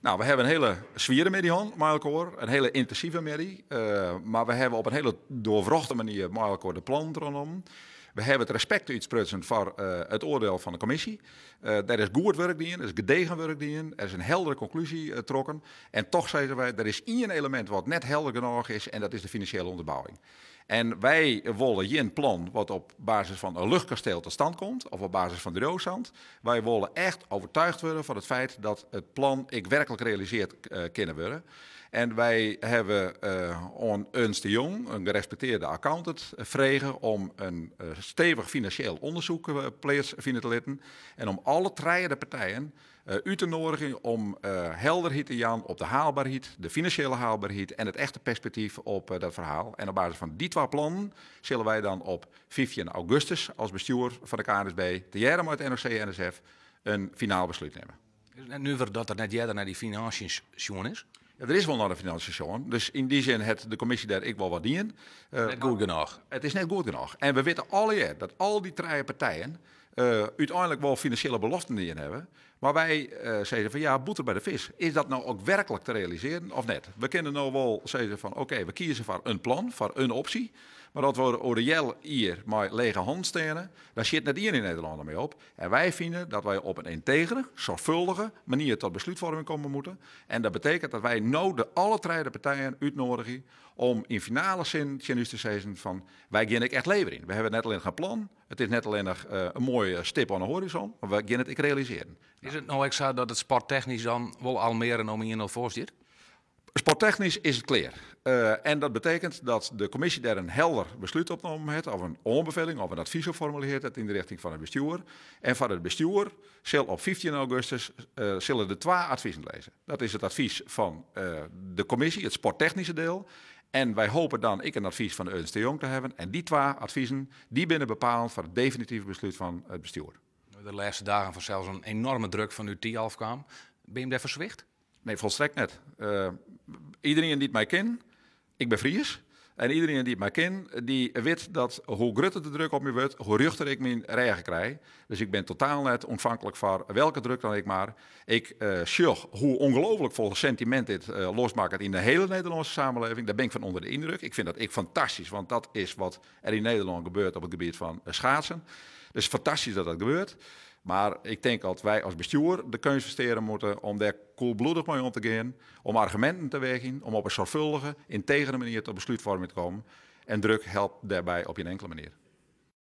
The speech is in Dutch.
Nou, we hebben een hele zwieren medie met elkaar, een hele intensieve medie. Maar we hebben op een hele doorwrochte manier met elkaar de plan rondom. We hebben het respect uitsprutsen voor het oordeel van de commissie. Er is goed werk in, er is gedegen werk in, er is een heldere conclusie getrokken. En toch zeggen wij, er is één element wat net helder genoeg is en dat is de financiële onderbouwing. En wij willen geen plan wat op basis van een luchtkasteel tot stand komt, of op basis van de roosand. Wij willen echt overtuigd worden van het feit dat het plan ik werkelijk realiseerd kunnen worden. En wij hebben aan Ernst de Jong, een gerespecteerde accountant, vregen om een stevig financieel onderzoek plaats te laten. En om alle drie partijen u te nodigen om helderheid te gaan op de haalbaarheid, de financiële haalbaarheid en het echte perspectief op dat verhaal. En op basis van die twee plannen zullen wij dan op 15 augustus als bestuur van de KNSB, de jaren uit NOC en NSF, een finaal besluit nemen. En nu wordt dat er net jij naar die financiën schoon is? Ja, er is wel naar de financiën, dus in die zin heeft de commissie daar ik wel wat in. Net goed genoeg. Het is net goed genoeg. En we weten alle jaar dat al die drie partijen uiteindelijk wel financiële beloften in hebben. Maar wij zeiden van ja, boete bij de vis. Is dat nou ook werkelijk te realiseren of net? We kunnen nou wel zeggen van oké, we kiezen voor een plan, voor een optie. Maar dat we Oriël hier met lege hand stenen, daar zit net hier in Nederland mee op. En wij vinden dat wij op een integere, zorgvuldige manier tot besluitvorming komen moeten. En dat betekent dat wij nou alle drie partijen uitnodigen om in finale zin te zeggen van wij gaan ik echt leveren in. We hebben net alleen geen plan. Het is net alleen nog een mooie stip aan de horizon, maar we gaan het ik realiseren. Is het nou zo dat het sporttechnisch dan wel al meer een om voor zit? Sporttechnisch is het klaar. En dat betekent dat de commissie daar een helder besluit opgenomen heeft, of een aanbeveling of een advies geformuleerd heeft in de richting van het bestuur. En van het bestuur zal op 15 augustus zullen de twee adviezen lezen. Dat is het advies van de commissie, het sporttechnische deel. En wij hopen dan een advies van de Ernst de Jong te hebben. En die twee adviezen die binnen bepalend voor het definitieve besluit van het bestuur. De laatste dagen van zelfs een enorme druk van uw TIAF kwam. Ben je hem daar verzwicht? Nee, volstrekt net. Iedereen die het mij kent, ik ben Fries. En iedereen die het mij kent, die weet dat hoe groter de druk op me wordt, hoe ruchter ik mijn regen krijg. Dus ik ben totaal net ontvankelijk voor welke druk dan ik maar. Ik zie hoe ongelooflijk veel sentiment dit losmaakt in de hele Nederlandse samenleving. Daar ben ik van onder de indruk. Ik vind dat fantastisch, want dat is wat er in Nederland gebeurt op het gebied van schaatsen. Dus fantastisch dat dat gebeurt. Maar ik denk dat wij als bestuur de keus versteren moeten om daar koelbloedig mee om te gaan. Om argumenten te wegen, om op een zorgvuldige, integere manier tot besluitvorming te komen. En druk helpt daarbij op een enkele manier.